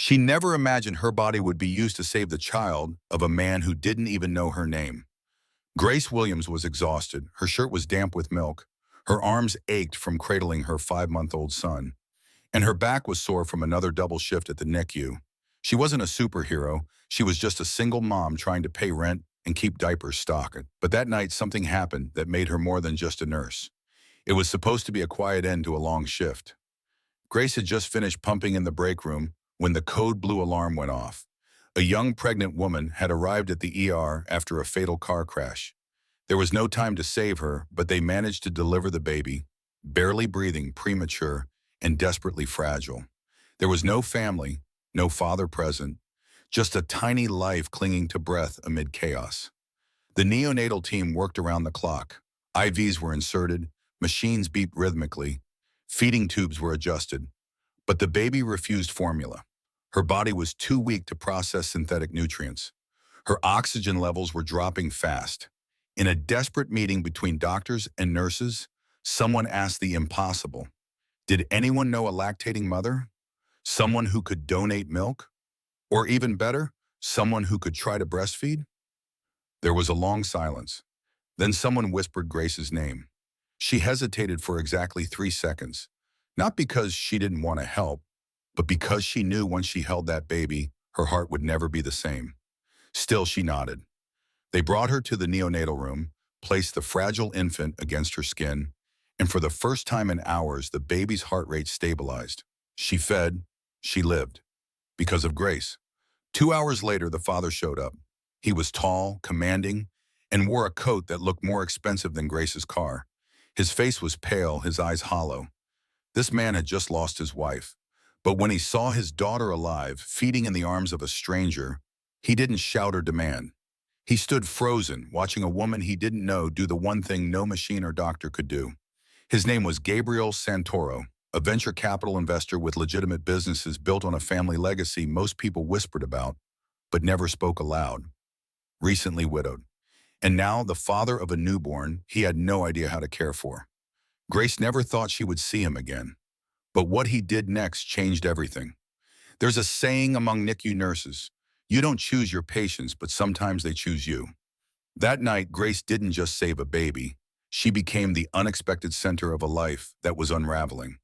She never imagined her body would be used to save the child of a man who didn't even know her name. Grace Williams was exhausted. Her shirt was damp with milk. Her arms ached from cradling her 5-month-old son. And her back was sore from another double shift at the NICU. She wasn't a superhero. She was just a single mom trying to pay rent and keep diapers stocked. But that night, something happened that made her more than just a nurse. It was supposed to be a quiet end to a long shift. Grace had just finished pumping in the break room when the code blue alarm went off. A young pregnant woman had arrived at the ER after a fatal car crash. There was no time to save her, but they managed to deliver the baby, barely breathing, premature, and desperately fragile. There was no family, no father present, just a tiny life clinging to breath amid chaos. The neonatal team worked around the clock. IVs were inserted, machines beeped rhythmically, feeding tubes were adjusted. But the baby refused formula. Her body was too weak to process synthetic nutrients. Her oxygen levels were dropping fast. In a desperate meeting between doctors and nurses, someone asked the impossible. Did anyone know a lactating mother? Someone who could donate milk? Or even better, someone who could try to breastfeed? There was a long silence. Then someone whispered Grace's name. She hesitated for exactly 3 seconds, not because she didn't want to help, but because she knew once she held that baby, her heart would never be the same. Still, she nodded. They brought her to the neonatal room, placed the fragile infant against her skin, and for the first time in hours, the baby's heart rate stabilized. She fed, she lived, because of Grace. 2 hours later, the father showed up. He was tall, commanding, and wore a coat that looked more expensive than Grace's car. His face was pale, his eyes hollow. This man had just lost his wife. But when he saw his daughter alive, feeding in the arms of a stranger, he didn't shout or demand. He stood frozen, watching a woman he didn't know do the one thing no machine or doctor could do. His name was Gabriel Santoro, a venture capital investor with legitimate businesses built on a family legacy most people whispered about, but never spoke aloud. Recently widowed. And now the father of a newborn he had no idea how to care for. Grace never thought she would see him again. But what he did next changed everything. There's a saying among NICU nurses, you don't choose your patients, but sometimes they choose you. That night, Grace didn't just save a baby. She became the unexpected center of a life that was unraveling.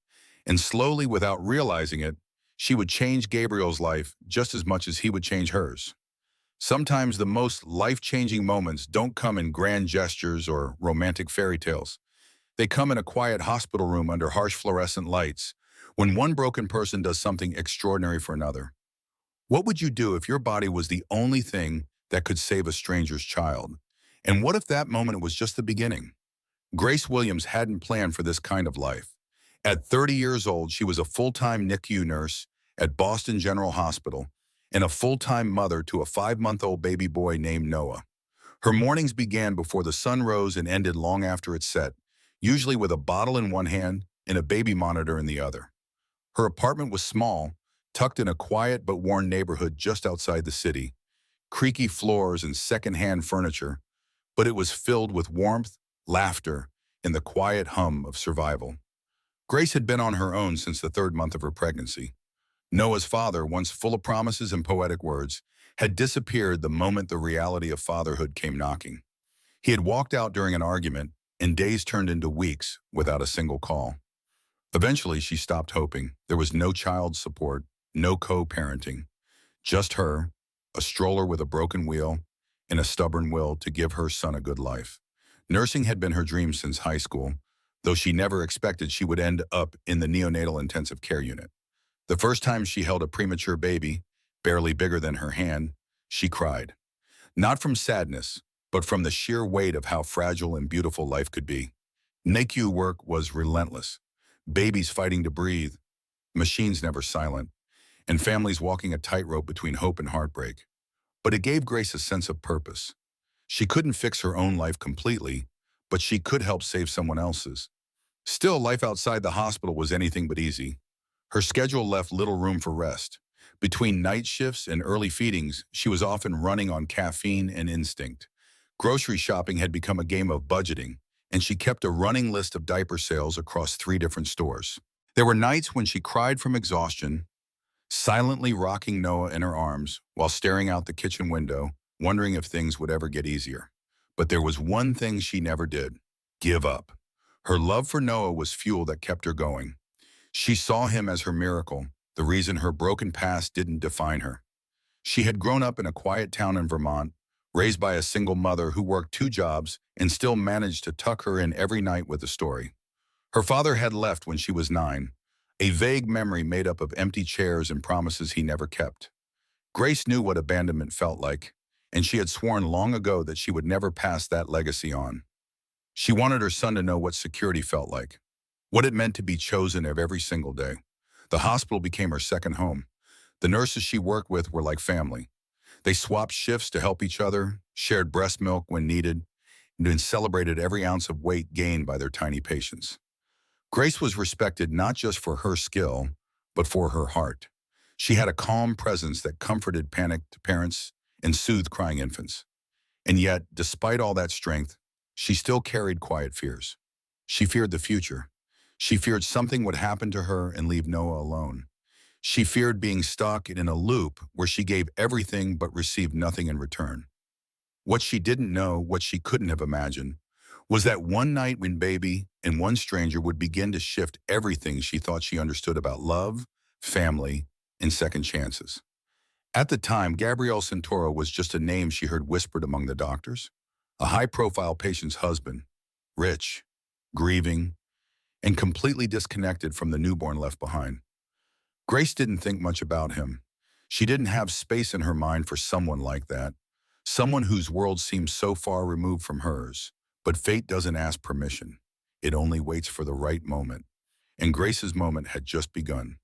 And slowly, without realizing it, she would change Gabriel's life just as much as he would change hers. Sometimes the most life-changing moments don't come in grand gestures or romantic fairy tales. They come in a quiet hospital room under harsh fluorescent lights, when one broken person does something extraordinary for another. What would you do if your body was the only thing that could save a stranger's child? And what if that moment was just the beginning? Grace Williams hadn't planned for this kind of life. At 30 years old, she was a full-time NICU nurse at Boston General Hospital and a full-time mother to a 5-month-old baby boy named Noah. Her mornings began before the sun rose and ended long after it set, usually with a bottle in one hand and a baby monitor in the other. Her apartment was small, tucked in a quiet but worn neighborhood just outside the city, creaky floors and second-hand furniture, but it was filled with warmth, laughter, and the quiet hum of survival. Grace had been on her own since the 3rd month of her pregnancy. Noah's father, once full of promises and poetic words, had disappeared the moment the reality of fatherhood came knocking. He had walked out during an argument, and days turned into weeks without a single call. Eventually, she stopped hoping. There was no child support, no co-parenting, just her, a stroller with a broken wheel, and a stubborn will to give her son a good life. Nursing had been her dream since high school, though she never expected she would end up in the neonatal intensive care unit. The first time she held a premature baby, barely bigger than her hand, she cried. Not from sadness, but from the sheer weight of how fragile and beautiful life could be. NICU work was relentless. Babies fighting to breathe, machines never silent, and families walking a tightrope between hope and heartbreak. But it gave Grace a sense of purpose. She couldn't fix her own life completely, but she could help save someone else's. Still, life outside the hospital was anything but easy. Her schedule left little room for rest. Between night shifts and early feedings, she was often running on caffeine and instinct. Grocery shopping had become a game of budgeting, and she kept a running list of diaper sales across 3 different stores. There were nights when she cried from exhaustion, silently rocking Noah in her arms while staring out the kitchen window, wondering if things would ever get easier. But there was one thing she never did: give up. Her love for Noah was fuel that kept her going. She saw him as her miracle, the reason her broken past didn't define her. She had grown up in a quiet town in Vermont, raised by a single mother who worked 2 jobs and still managed to tuck her in every night with a story. Her father had left when she was 9, a vague memory made up of empty chairs and promises he never kept. Grace knew what abandonment felt like, and she had sworn long ago that she would never pass that legacy on. She wanted her son to know what security felt like, what it meant to be chosen of every single day. The hospital became her second home. The nurses she worked with were like family. They swapped shifts to help each other, shared breast milk when needed, and then celebrated every ounce of weight gained by their tiny patients. Grace was respected not just for her skill, but for her heart. She had a calm presence that comforted panicked parents and soothed crying infants. And yet, despite all that strength, she still carried quiet fears. She feared the future. She feared something would happen to her and leave Noah alone. She feared being stuck in a loop where she gave everything but received nothing in return. What she didn't know, what she couldn't have imagined, was that one night when baby and one stranger would begin to shift everything she thought she understood about love, family, and second chances. At the time, Gabriel Santoro was just a name she heard whispered among the doctors, a high-profile patient's husband, rich, grieving, and completely disconnected from the newborn left behind. Grace didn't think much about him. She didn't have space in her mind for someone like that, someone whose world seemed so far removed from hers. But fate doesn't ask permission. It only waits for the right moment. And Grace's moment had just begun.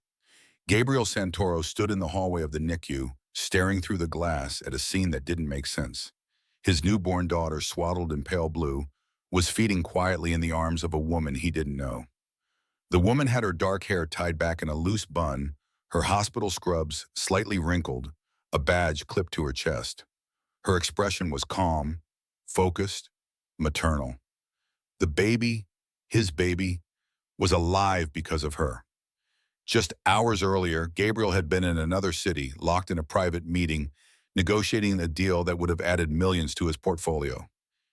Gabriel Santoro stood in the hallway of the NICU, staring through the glass at a scene that didn't make sense. His newborn daughter, swaddled in pale blue, was feeding quietly in the arms of a woman he didn't know. The woman had her dark hair tied back in a loose bun, her hospital scrubs slightly wrinkled, a badge clipped to her chest. Her expression was calm, focused, maternal. The baby, his baby, was alive because of her. Just hours earlier, Gabriel had been in another city, locked in a private meeting, negotiating a deal that would have added millions to his portfolio.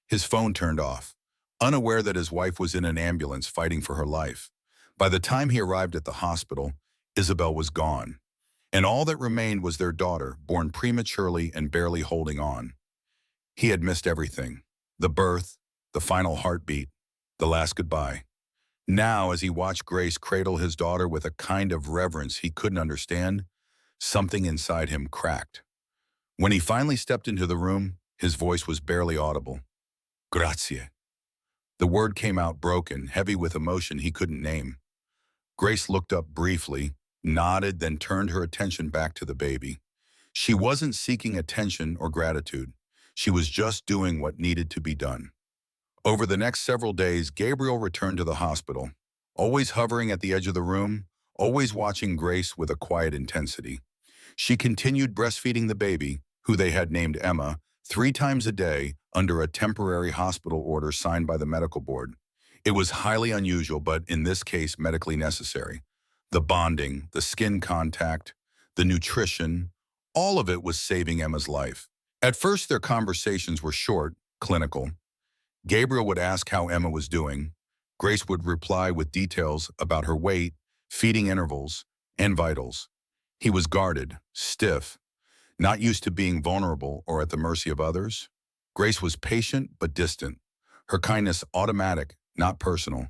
His phone turned off, unaware that his wife was in an ambulance fighting for her life. By the time he arrived at the hospital, Isabel was gone, and all that remained was their daughter, born prematurely and barely holding on. He had missed everything: the birth, the final heartbeat, the last goodbye. Now, as he watched Grace cradle his daughter with a kind of reverence he couldn't understand, something inside him cracked. When he finally stepped into the room, his voice was barely audible. Grazie. The word came out broken, heavy with emotion he couldn't name. Grace looked up briefly, nodded, then turned her attention back to the baby. She wasn't seeking attention or gratitude. She was just doing what needed to be done. Over the next several days, Gabriel returned to the hospital, always hovering at the edge of the room, always watching Grace with a quiet intensity. She continued breastfeeding the baby, who they had named Emma, 3 times a day under a temporary hospital order signed by the medical board. It was highly unusual, but in this case, medically necessary. The bonding, the skin contact, the nutrition, all of it was saving Emma's life. At first, their conversations were short, clinical. Gabriel would ask how Emma was doing. Grace would reply with details about her weight, feeding intervals, and vitals. He was guarded, stiff, not used to being vulnerable or at the mercy of others. Grace was patient but distant, her kindness automatic, not personal.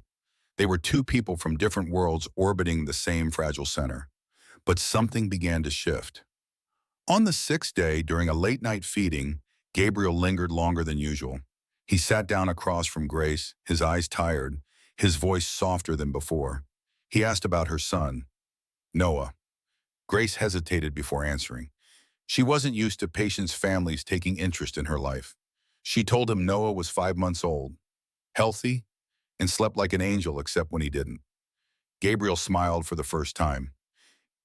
They were 2 people from different worlds orbiting the same fragile center. But something began to shift. On the 6th day, during a late-night feeding, Gabriel lingered longer than usual. He sat down across from Grace, his eyes tired, his voice softer than before. He asked about her son, Noah. Grace hesitated before answering. She wasn't used to patients' families taking interest in her life. She told him Noah was 5 months old, healthy, and slept like an angel except when he didn't. Gabriel smiled for the first time.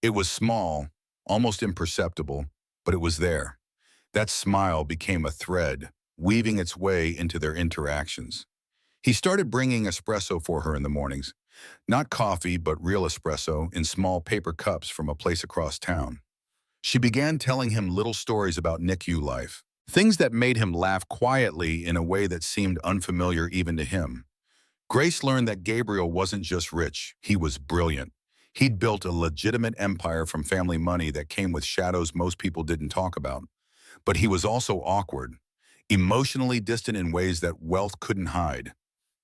It was small, almost imperceptible, but it was there. That smile became a thread, weaving its way into their interactions. He started bringing espresso for her in the mornings, Not coffee, but real espresso in small paper cups from a place across town. She began telling him little stories about NICU life, things that made him laugh quietly in a way that seemed unfamiliar even to him. Grace learned that Gabriel wasn't just rich, he was brilliant. He'd built a legitimate empire from family money that came with shadows most people didn't talk about. But he was also awkward, emotionally distant in ways that wealth couldn't hide.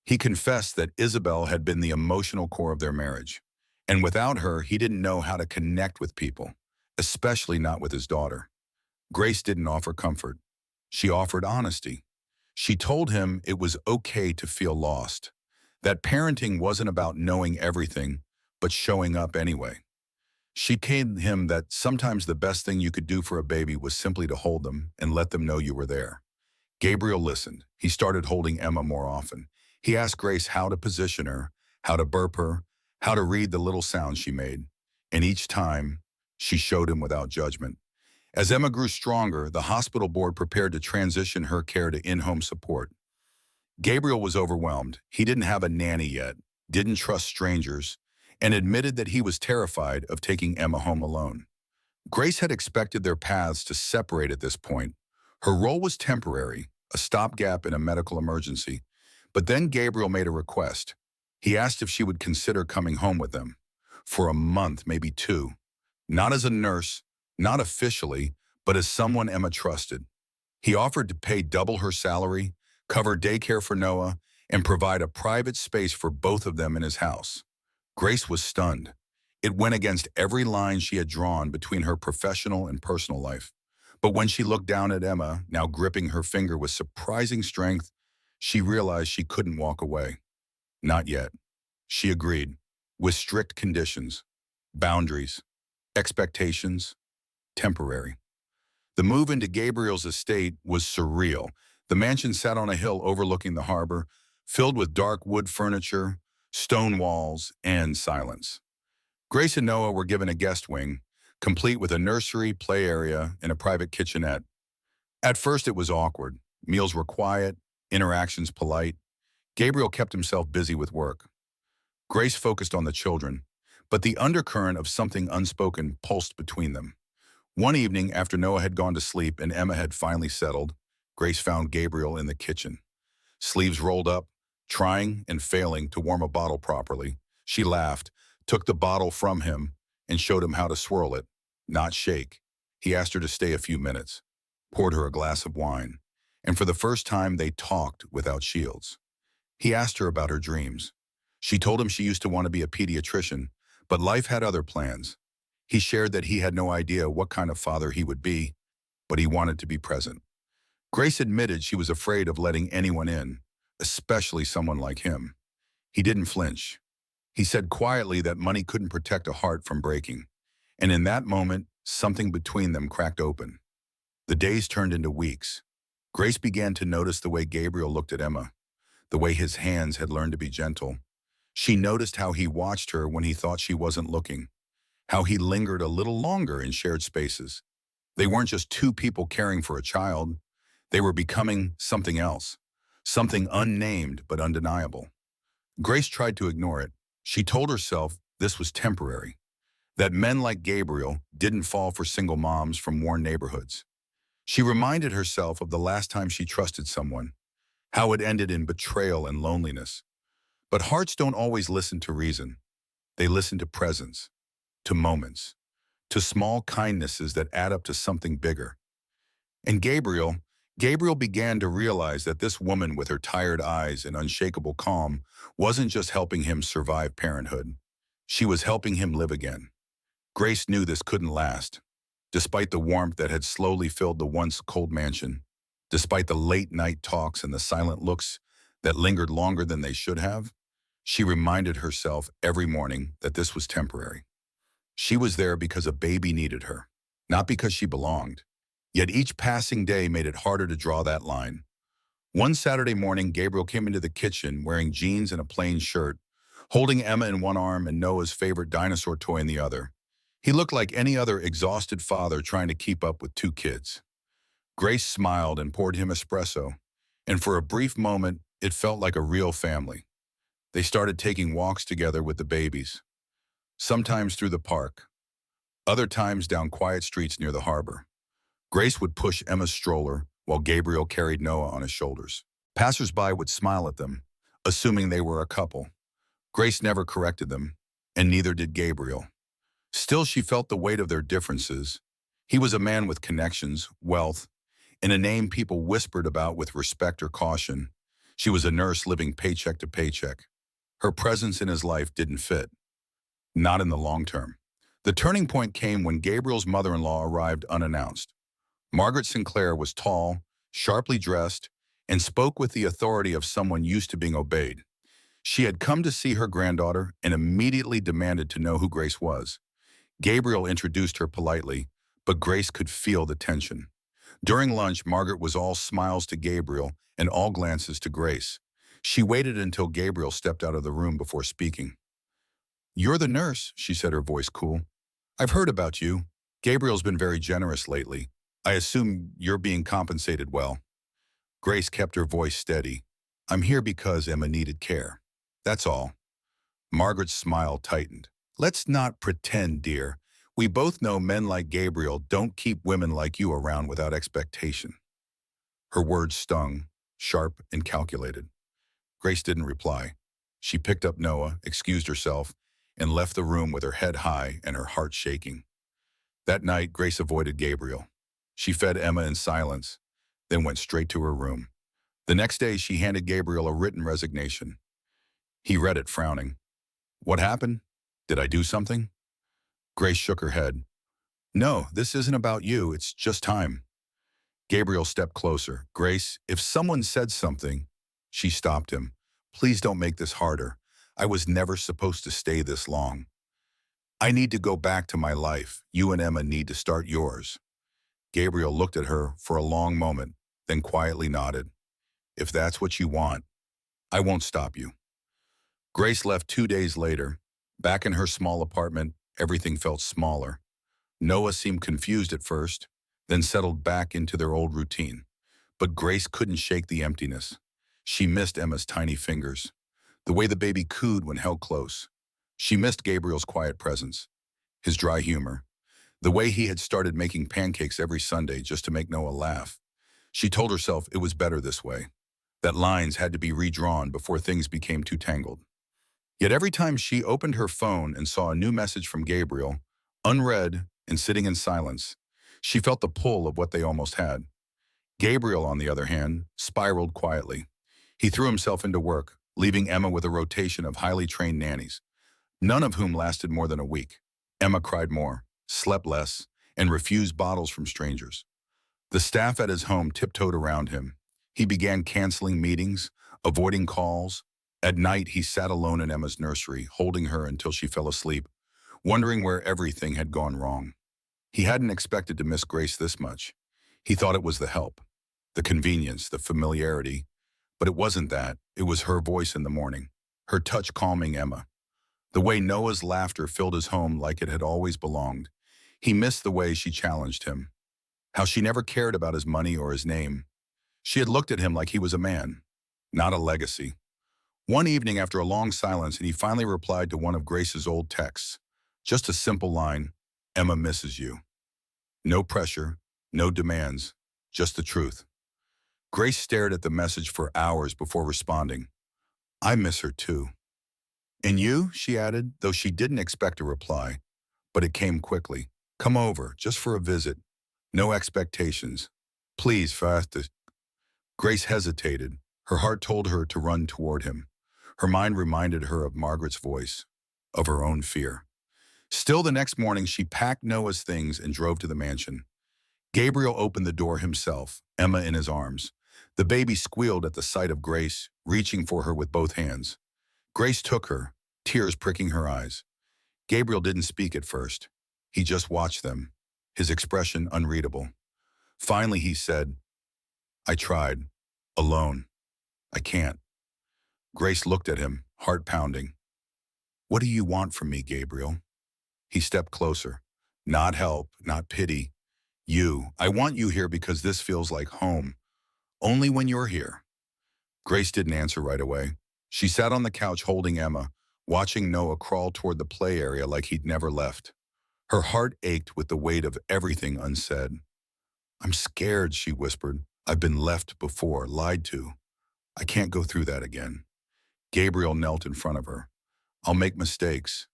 He confessed that Isabel had been the emotional core of their marriage. And without her, he didn't know how to connect with people, especially not with his daughter. Grace didn't offer comfort. She offered honesty. She told him it was okay to feel lost, that parenting wasn't about knowing everything, but showing up anyway. She told him that sometimes the best thing you could do for a baby was simply to hold them and let them know you were there. Gabriel listened. He started holding Emma more often. He asked Grace how to position her, how to burp her, how to read the little sounds she made. And each time, she showed him without judgment. As Emma grew stronger, the hospital board prepared to transition her care to in-home support. Gabriel was overwhelmed. He didn't have a nanny yet, didn't trust strangers, and admitted that he was terrified of taking Emma home alone. Grace had expected their paths to separate at this point. Her role was temporary, a stopgap in a medical emergency. But then Gabriel made a request. He asked if she would consider coming home with them. For a month, maybe two. Not as a nurse, not officially, but as someone Emma trusted. He offered to pay double her salary, cover daycare for Noah, and provide a private space for both of them in his house. Grace was stunned. It went against every line she had drawn between her professional and personal life. But when she looked down at Emma, now gripping her finger with surprising strength, she realized she couldn't walk away. Not yet. She agreed, with strict conditions, boundaries, expectations, temporary. The move into Gabriel's estate was surreal. The mansion sat on a hill overlooking the harbor, filled with dark wood furniture, stone walls, and silence. Grace and Noah were given a guest wing, complete with a nursery, play area, and a private kitchenette. At first it was awkward. Meals were quiet, interactions polite. Gabriel kept himself busy with work. Grace focused on the children, but the undercurrent of something unspoken pulsed between them. One evening, after Noah had gone to sleep and Emma had finally settled, Grace found Gabriel in the kitchen. Sleeves rolled up, trying and failing to warm a bottle properly. She laughed, took the bottle from him, and showed him how to swirl it, not shake. He asked her to stay a few minutes, poured her a glass of wine, and for the first time they talked without shields. He asked her about her dreams. She told him she used to want to be a pediatrician, but life had other plans. He shared that he had no idea what kind of father he would be, but he wanted to be present. Grace admitted she was afraid of letting anyone in, especially someone like him. He didn't flinch. He said quietly that money couldn't protect a heart from breaking. And in that moment, something between them cracked open. The days turned into weeks. Grace began to notice the way Gabriel looked at Emma, the way his hands had learned to be gentle. She noticed how he watched her when he thought she wasn't looking, how he lingered a little longer in shared spaces. They weren't just two people caring for a child. They were becoming something else, something unnamed but undeniable. Grace tried to ignore it. She told herself this was temporary, that men like Gabriel didn't fall for single moms from worn neighborhoods. She reminded herself of the last time she trusted someone, how it ended in betrayal and loneliness. But hearts don't always listen to reason. They listen to presence, to moments, to small kindnesses that add up to something bigger. And Gabriel began to realize that this woman with her tired eyes and unshakable calm wasn't just helping him survive parenthood. She was helping him live again. Grace knew this couldn't last. Despite the warmth that had slowly filled the once cold mansion, despite the late-night talks and the silent looks that lingered longer than they should have, she reminded herself every morning that this was temporary. She was there because a baby needed her, not because she belonged. Yet each passing day made it harder to draw that line. One Saturday morning, Gabriel came into the kitchen wearing jeans and a plain shirt, holding Emma in one arm and Noah's favorite dinosaur toy in the other. He looked like any other exhausted father trying to keep up with two kids. Grace smiled and poured him espresso, and for a brief moment, it felt like a real family. They started taking walks together with the babies, sometimes through the park, other times down quiet streets near the harbor. Grace would push Emma's stroller while Gabriel carried Noah on his shoulders. Passers-by would smile at them, assuming they were a couple. Grace never corrected them, and neither did Gabriel. Still, she felt the weight of their differences. He was a man with connections, wealth, and a name people whispered about with respect or caution. She was a nurse living paycheck to paycheck. Her presence in his life didn't fit, not in the long term. The turning point came when Gabriel's mother-in-law arrived unannounced. Margaret Sinclair was tall, sharply dressed, and spoke with the authority of someone used to being obeyed. She had come to see her granddaughter and immediately demanded to know who Grace was. Gabriel introduced her politely, but Grace could feel the tension. During lunch, Margaret was all smiles to Gabriel and all glances to Grace. She waited until Gabriel stepped out of the room before speaking. "You're the nurse," she said, her voice cool. "I've heard about you. Gabriel's been very generous lately. I assume you're being compensated well." Grace kept her voice steady. "I'm here because Emma needed care. That's all." Margaret's smile tightened. "Let's not pretend, dear. We both know men like Gabriel don't keep women like you around without expectation." Her words stung, sharp and calculated. Grace didn't reply. She picked up Noah, excused herself, and left the room with her head high and her heart shaking. That night, Grace avoided Gabriel. She fed Emma in silence, then went straight to her room. The next day, she handed Gabriel a written resignation. He read it, frowning. "What happened? Did I do something?" Grace shook her head. "No, this isn't about you. It's just time." Gabriel stepped closer. "Grace, if someone said something—" She stopped him. "Please don't make this harder. I was never supposed to stay this long. I need to go back to my life. You and Emma need to start yours." Gabriel looked at her for a long moment, then quietly nodded. "If that's what you want, I won't stop you." Grace left 2 days later. Back in her small apartment, everything felt smaller. Noah seemed confused at first, then settled back into their old routine. But Grace couldn't shake the emptiness. She missed Emma's tiny fingers, the way the baby cooed when held close. She missed Gabriel's quiet presence, his dry humor, the way he had started making pancakes every Sunday just to make Noah laugh. She told herself it was better this way, that lines had to be redrawn before things became too tangled. Yet every time she opened her phone and saw a new message from Gabriel, unread and sitting in silence, she felt the pull of what they almost had. Gabriel, on the other hand, spiraled quietly. He threw himself into work, leaving Emma with a rotation of highly trained nannies, none of whom lasted more than a week. Emma cried more, slept less, and refused bottles from strangers. The staff at his home tiptoed around him. He began canceling meetings, avoiding calls. At night, he sat alone in Emma's nursery, holding her until she fell asleep, wondering where everything had gone wrong. He hadn't expected to miss Grace this much. He thought it was the help, the convenience, the familiarity. But it wasn't that. It was her voice in the morning, her touch calming Emma. The way Noah's laughter filled his home like it had always belonged. He missed the way she challenged him, how she never cared about his money or his name. She had looked at him like he was a man, not a legacy. One evening after a long silence, and he finally replied to one of Grace's old texts. Just a simple line, "Emma misses you." No pressure, no demands, just the truth. Grace stared at the message for hours before responding. "I miss her too." "And you?" she added, though she didn't expect a reply. But it came quickly. "Come over, just for a visit. No expectations. Please, fast." Grace hesitated. Her heart told her to run toward him. Her mind reminded her of Margaret's voice, of her own fear. Still, the next morning, she packed Noah's things and drove to the mansion. Gabriel opened the door himself, Emma in his arms. The baby squealed at the sight of Grace, reaching for her with both hands. Grace took her, tears pricking her eyes. Gabriel didn't speak at first. He just watched them, his expression unreadable. Finally, he said, "I tried. Alone. I can't." Grace looked at him, heart pounding. "What do you want from me, Gabriel?" He stepped closer. "Not help, not pity. You. I want you here because this feels like home. Only when you're here." Grace didn't answer right away. She sat on the couch holding Emma, watching Noah crawl toward the play area like he'd never left. Her heart ached with the weight of everything unsaid. "I'm scared," she whispered. "I've been left before, lied to. I can't go through that again." Gabriel knelt in front of her. "I'll make mistakes,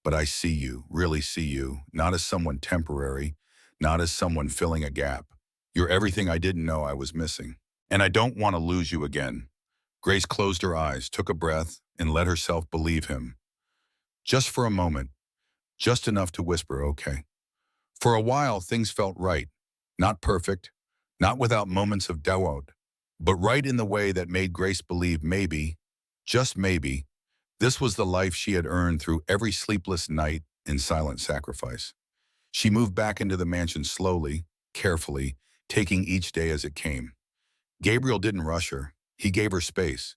but I see you, really see you, not as someone temporary, not as someone filling a gap. You're everything I didn't know I was missing. And I don't want to lose you again." Grace closed her eyes, took a breath, and let herself believe him. Just for a moment, just enough to whisper, "Okay." For a while, things felt right. Not perfect, not without moments of doubt, but right in the way that made Grace believe maybe, just maybe, this was the life she had earned through every sleepless night and silent sacrifice. She moved back into the mansion slowly, carefully, taking each day as it came. Gabriel didn't rush her. He gave her space.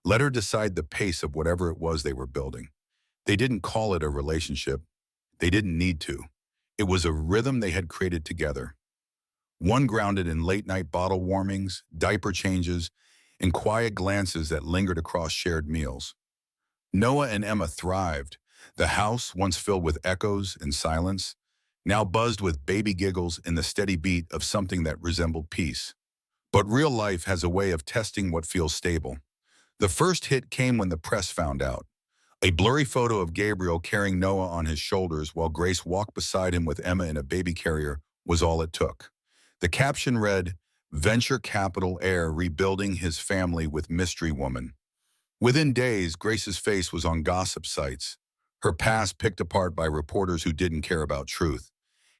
Let her decide the pace of whatever it was they were building. They didn't call it a relationship. They didn't need to. It was a rhythm they had created together. One grounded in late-night bottle warmings, diaper changes, and quiet glances that lingered across shared meals. Noah and Emma thrived. The house, once filled with echoes and silence, now buzzed with baby giggles and the steady beat of something that resembled peace. But real life has a way of testing what feels stable. The first hit came when the press found out. A blurry photo of Gabriel carrying Noah on his shoulders while Grace walked beside him with Emma in a baby carrier was all it took. The caption read, "Venture capital heir rebuilding his family with mystery woman." Within days, Grace's face was on gossip sites, her past picked apart by reporters who didn't care about truth.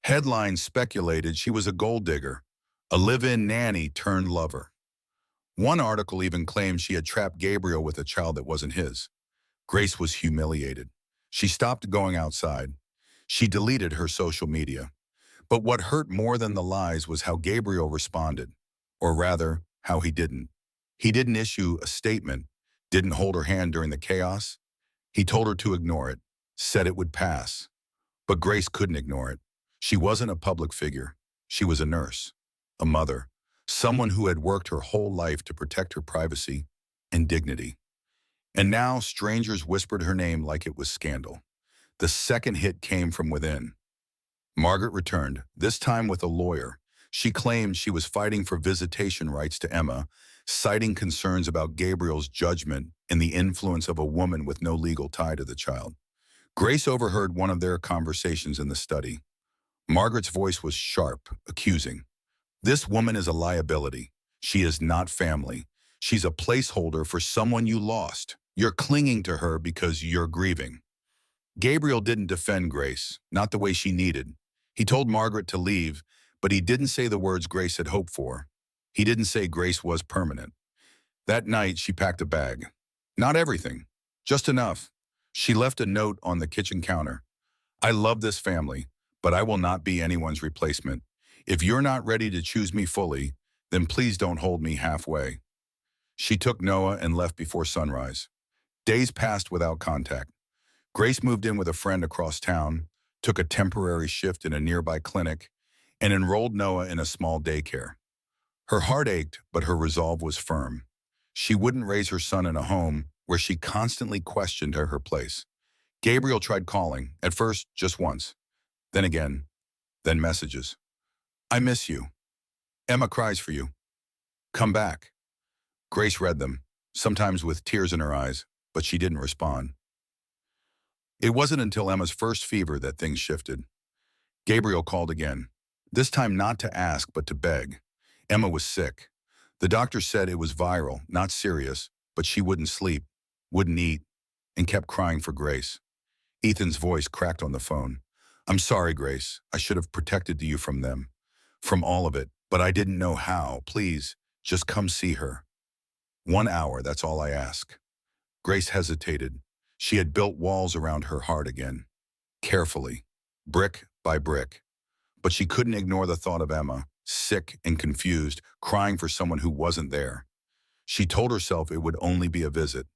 Headlines speculated she was a gold digger, a live-in nanny turned lover. One article even claimed she had trapped Gabriel with a child that wasn't his. Grace was humiliated. She stopped going outside. She deleted her social media. But what hurt more than the lies was how Gabriel responded, or rather, how he didn't. He didn't issue a statement, didn't hold her hand during the chaos. He told her to ignore it, said it would pass. But Grace couldn't ignore it. She wasn't a public figure. She was a nurse, a mother, someone who had worked her whole life to protect her privacy and dignity. And now strangers whispered her name like it was scandal. The second hit came from within. Margaret returned, this time with a lawyer. She claimed she was fighting for visitation rights to Emma, citing concerns about Gabriel's judgment and the influence of a woman with no legal tie to the child. Grace overheard one of their conversations in the study. Margaret's voice was sharp, accusing. "This woman is a liability. She is not family. She's a placeholder for someone you lost. You're clinging to her because you're grieving." Gabriel didn't defend Grace, not the way she needed. He told Margaret to leave, but he didn't say the words Grace had hoped for. He didn't say Grace was permanent. That night, she packed a bag. Not everything, just enough. She left a note on the kitchen counter. "I love this family, but I will not be anyone's replacement. If you're not ready to choose me fully, then please don't hold me halfway." She took Noah and left before sunrise. Days passed without contact. Grace moved in with a friend across town, took a temporary shift in a nearby clinic, and enrolled Noah in a small daycare. Her heart ached, but her resolve was firm. She wouldn't raise her son in a home where she constantly questioned her place. Gabriel tried calling, at first just once, then again, then messages. "I miss you. Emma cries for you. Come back." Grace read them, sometimes with tears in her eyes, but she didn't respond. It wasn't until Emma's first fever that things shifted. Gabriel called again, this time not to ask but to beg. Emma was sick. The doctor said it was viral, not serious, but she wouldn't sleep, wouldn't eat, and kept crying for Grace. Ethan's voice cracked on the phone. "I'm sorry, Grace. I should have protected you from them, from all of it, but I didn't know how. Please, just come see her. 1 hour, that's all I ask." Grace hesitated. She had built walls around her heart again, carefully, brick by brick. But she couldn't ignore the thought of Emma, sick and confused, crying for someone who wasn't there. She told herself it would only be a visit.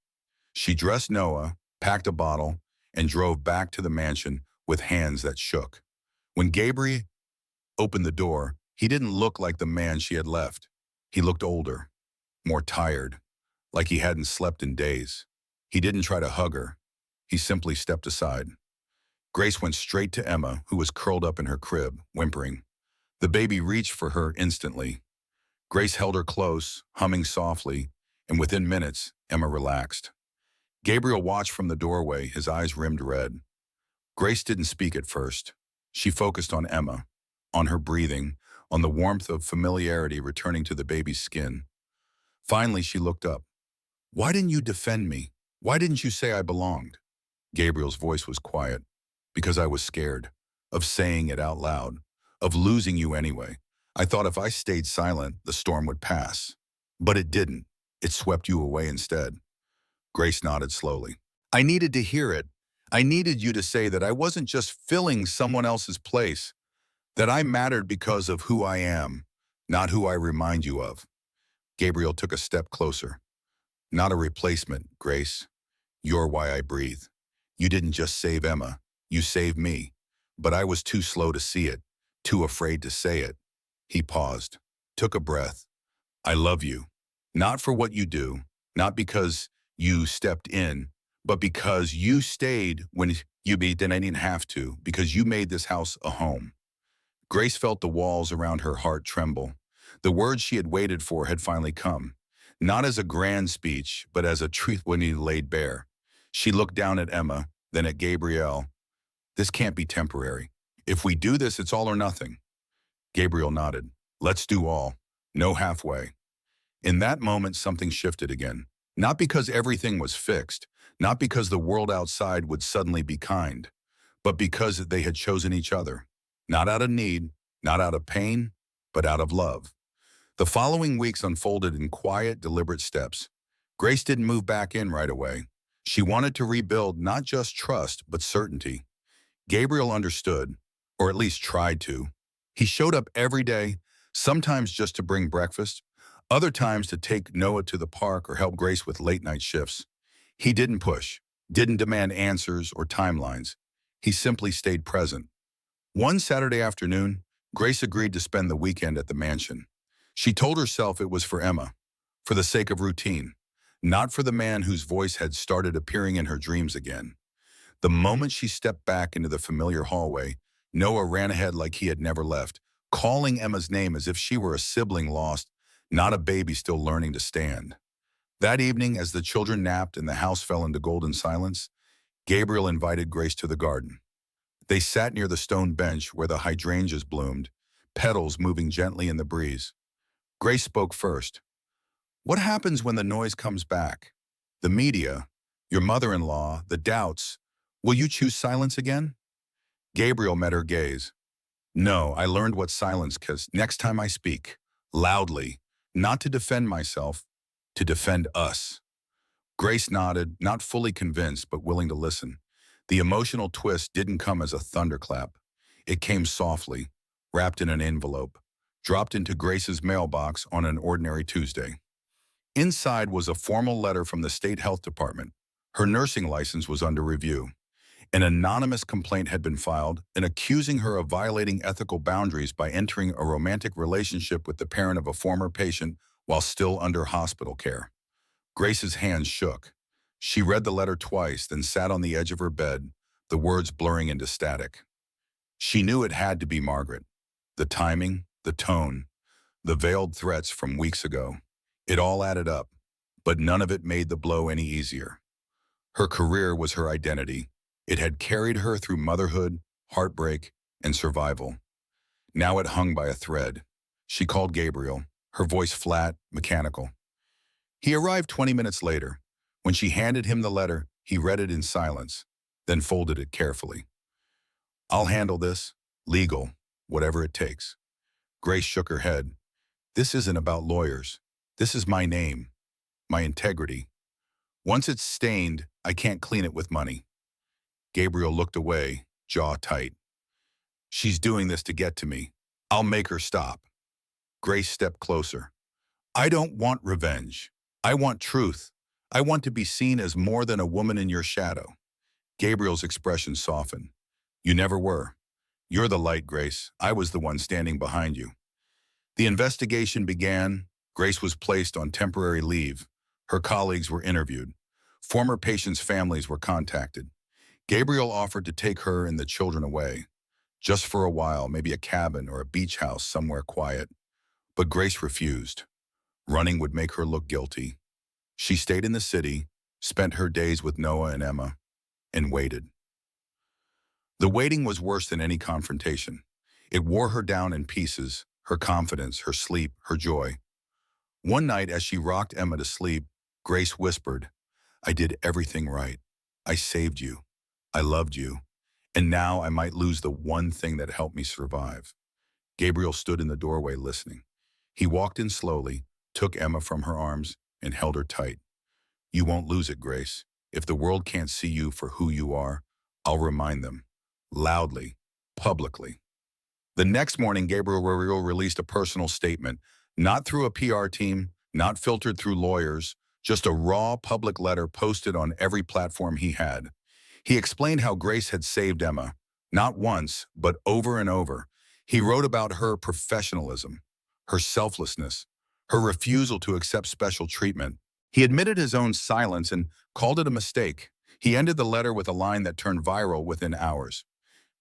She dressed Noah, packed a bottle, and drove back to the mansion with hands that shook. When Gabriel opened the door, he didn't look like the man she had left. He looked older, more tired, like he hadn't slept in days. He didn't try to hug her. He simply stepped aside. Grace went straight to Emma, who was curled up in her crib, whimpering. The baby reached for her instantly. Grace held her close, humming softly, and within minutes, Emma relaxed. Gabriel watched from the doorway, his eyes rimmed red. Grace didn't speak at first. She focused on Emma, on her breathing, on the warmth of familiarity returning to the baby's skin. Finally, she looked up. "Why didn't you defend me? Why didn't you say I belonged?" Gabriel's voice was quiet. "Because I was scared. Of saying it out loud. Of losing you anyway. I thought if I stayed silent, the storm would pass. But it didn't. It swept you away instead." Grace nodded slowly. "I needed to hear it. I needed you to say that I wasn't just filling someone else's place, that I mattered because of who I am, not who I remind you of." Gabriel took a step closer. "Not a replacement, Grace. You're why I breathe. You didn't just save Emma. You saved me. But I was too slow to see it, too afraid to say it." He paused, took a breath. "I love you. Not for what you do, not because you stepped in, but because you stayed when you didn't have to, because you made this house a home." Grace felt the walls around her heart tremble. The words she had waited for had finally come, not as a grand speech, but as a truth when he laid bare. She looked down at Emma, then at Gabriel. "This can't be temporary. If we do this, it's all or nothing." Gabriel nodded. "Let's do all. No halfway." In that moment, something shifted again. Not because everything was fixed, not because the world outside would suddenly be kind, but because they had chosen each other. Not out of need, not out of pain, but out of love. The following weeks unfolded in quiet, deliberate steps. Grace didn't move back in right away. She wanted to rebuild not just trust, but certainty. Gabriel understood, or at least tried to. He showed up every day, sometimes just to bring breakfast, other times to take Noah to the park or help Grace with late-night shifts. He didn't push, didn't demand answers or timelines. He simply stayed present. One Saturday afternoon, Grace agreed to spend the weekend at the mansion. She told herself it was for Emma, for the sake of routine, not for the man whose voice had started appearing in her dreams again. The moment she stepped back into the familiar hallway, Noah ran ahead like he had never left, calling Emma's name as if she were a sibling lost, not a baby still learning to stand. That evening, as the children napped and the house fell into golden silence, Gabriel invited Grace to the garden. They sat near the stone bench where the hydrangeas bloomed, petals moving gently in the breeze. Grace spoke first. "What happens when the noise comes back? The media, your mother-in-law, the doubts. Will you choose silence again?" Gabriel met her gaze. "No, I learned what silence is. Next time I speak, loudly, not to defend myself, to defend us." Grace nodded, not fully convinced, but willing to listen. The emotional twist didn't come as a thunderclap. It came softly, wrapped in an envelope, dropped into Grace's mailbox on an ordinary Tuesday. Inside was a formal letter from the state health department. Her nursing license was under review. An anonymous complaint had been filed, and accusing her of violating ethical boundaries by entering a romantic relationship with the parent of a former patient while still under hospital care. Grace's hands shook. She read the letter twice, then sat on the edge of her bed, the words blurring into static. She knew it had to be Margaret. The timing, the tone, the veiled threats from weeks ago. It all added up, but none of it made the blow any easier. Her career was her identity. It had carried her through motherhood, heartbreak, and survival. Now it hung by a thread. She called Gabriel, her voice flat, mechanical. He arrived 20 minutes later. When she handed him the letter, he read it in silence, then folded it carefully. "I'll handle this. Legal. Whatever it takes." Grace shook her head. "This isn't about lawyers. This is my name, my integrity. Once it's stained, I can't clean it with money." Gabriel looked away, jaw tight. "She's doing this to get to me. I'll make her stop." Grace stepped closer. "I don't want revenge. I want truth. I want to be seen as more than a woman in your shadow." Gabriel's expression softened. "You never were. You're the light, Grace. I was the one standing behind you." The investigation began. Grace was placed on temporary leave. Her colleagues were interviewed. Former patients' families were contacted. Gabriel offered to take her and the children away, just for a while, maybe a cabin or a beach house somewhere quiet. But Grace refused. Running would make her look guilty. She stayed in the city, spent her days with Noah and Emma, and waited. The waiting was worse than any confrontation. It wore her down in pieces, her confidence, her sleep, her joy. One night, as she rocked Emma to sleep, Grace whispered, "I did everything right. I saved you. I loved you. And now I might lose the one thing that helped me survive." Gabriel stood in the doorway listening. He walked in slowly, took Emma from her arms, and held her tight. "You won't lose it, Grace. If the world can't see you for who you are, I'll remind them. Loudly, publicly." The next morning, Gabriel released a personal statement, not through a PR team, not filtered through lawyers, just a raw public letter posted on every platform he had. He explained how Grace had saved Emma, not once, but over and over. He wrote about her professionalism, her selflessness, her refusal to accept special treatment. He admitted his own silence and called it a mistake. He ended the letter with a line that turned viral within hours.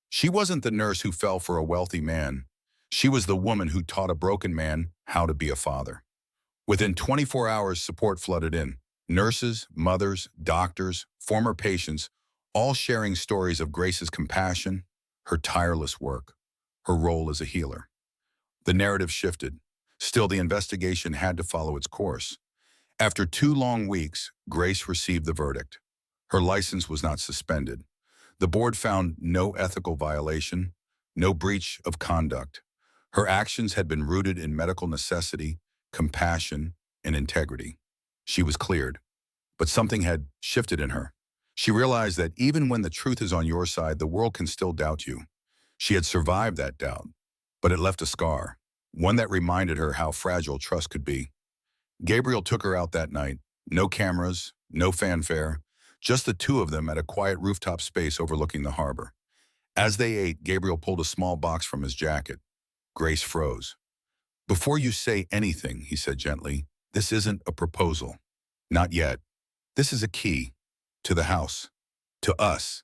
"She wasn't the nurse who fell for a wealthy man. She was the woman who taught a broken man how to be a father." Within 24 hours, support flooded in. Nurses, mothers, doctors, former patients, all sharing stories of Grace's compassion, her tireless work, her role as a healer. The narrative shifted. Still, the investigation had to follow its course. After 2 long weeks, Grace received the verdict. Her license was not suspended. The board found no ethical violation, no breach of conduct. Her actions had been rooted in medical necessity, compassion, and integrity. She was cleared, but something had shifted in her. She realized that even when the truth is on your side, the world can still doubt you. She had survived that doubt, but it left a scar, one that reminded her how fragile trust could be. Gabriel took her out that night. No cameras, no fanfare, just the two of them at a quiet rooftop space overlooking the harbor. As they ate, Gabriel pulled a small box from his jacket. Grace froze. "Before you say anything," he said gently, "this isn't a proposal. Not yet. This is a key. To the house. To us.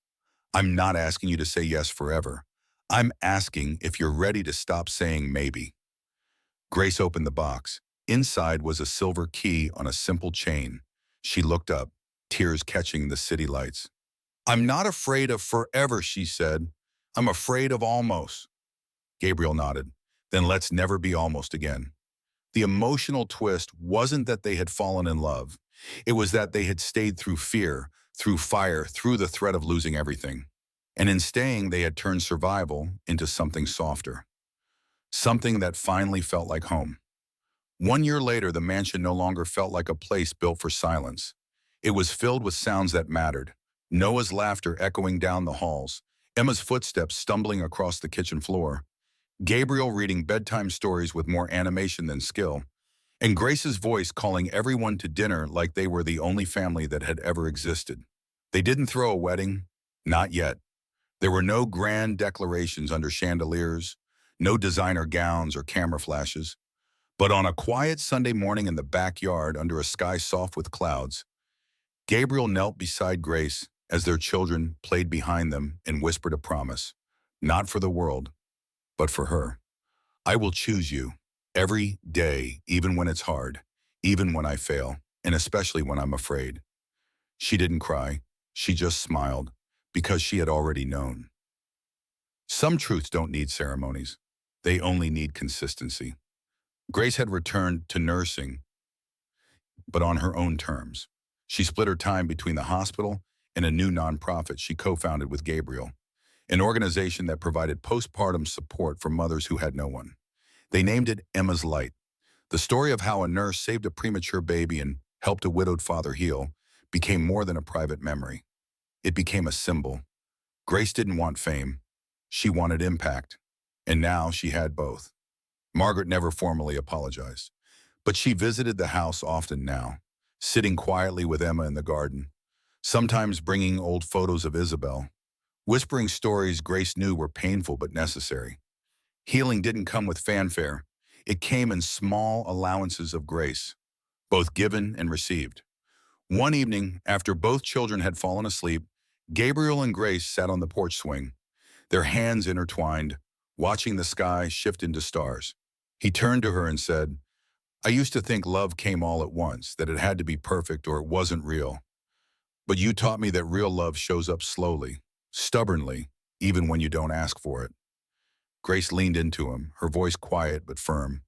I'm not asking you to say yes forever. I'm asking if you're ready to stop saying maybe." Grace opened the box. Inside was a silver key on a simple chain. She looked up, tears catching the city lights. "I'm not afraid of forever," she said. "I'm afraid of almost." Gabriel nodded. "Then let's never be almost again." The emotional twist wasn't that they had fallen in love. It was that they had stayed through fear, through fire, through the threat of losing everything. And in staying, they had turned survival into something softer. Something that finally felt like home. 1 year later, the mansion no longer felt like a place built for silence. It was filled with sounds that mattered. Noah's laughter echoing down the halls, Emma's footsteps stumbling across the kitchen floor, Gabriel reading bedtime stories with more animation than skill, and Grace's voice calling everyone to dinner like they were the only family that had ever existed. They didn't throw a wedding, not yet. There were no grand declarations under chandeliers, no designer gowns or camera flashes. But on a quiet Sunday morning in the backyard under a sky soft with clouds, Gabriel knelt beside Grace as their children played behind them and whispered a promise, not for the world, but for her. "I will choose you every day, even when it's hard, even when I fail, and especially when I'm afraid." She didn't cry. She just smiled, because she had already known. Some truths don't need ceremonies. They only need consistency. Grace had returned to nursing, but on her own terms. She split her time between the hospital and a new nonprofit she co-founded with Gabriel, an organization that provided postpartum support for mothers who had no one. They named it Emma's Light. The story of how a nurse saved a premature baby and helped a widowed father heal became more than a private memory. It became a symbol. Grace didn't want fame. She wanted impact. And now she had both. Margaret never formally apologized, but she visited the house often now, sitting quietly with Emma in the garden, sometimes bringing old photos of Isabel, whispering stories Grace knew were painful but necessary. Healing didn't come with fanfare. It came in small allowances of grace, both given and received. One evening, after both children had fallen asleep, Gabriel and Grace sat on the porch swing, their hands intertwined, watching the sky shift into stars. He turned to her and said, "I used to think love came all at once, that it had to be perfect or it wasn't real. But you taught me that real love shows up slowly, stubbornly, even when you don't ask for it." Grace leaned into him, her voice quiet but firm.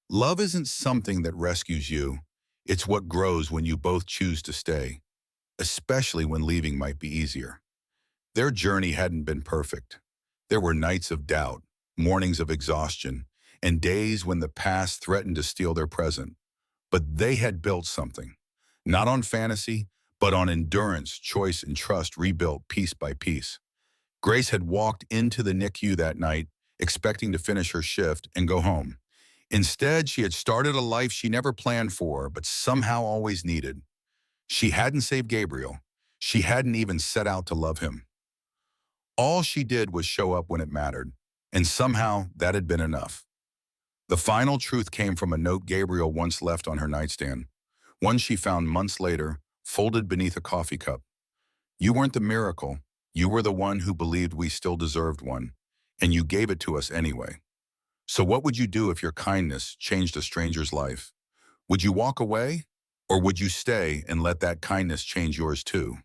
"Love isn't something that rescues you. It's what grows when you both choose to stay, especially when leaving might be easier." Their journey hadn't been perfect. There were nights of doubt, mornings of exhaustion, and days when the past threatened to steal their present. But they had built something, not on fantasy, but on endurance, choice, and trust rebuilt piece by piece. Grace had walked into the NICU that night, expecting to finish her shift and go home. Instead, she had started a life she never planned for, but somehow always needed. She hadn't saved Gabriel. She hadn't even set out to love him. All she did was show up when it mattered, and somehow that had been enough. The final truth came from a note Gabriel once left on her nightstand, one she found months later, folded beneath a coffee cup. "You weren't the miracle. You were the one who believed we still deserved one, and you gave it to us anyway. So what would you do if your kindness changed a stranger's life? Would you walk away, or would you stay and let that kindness change yours too?"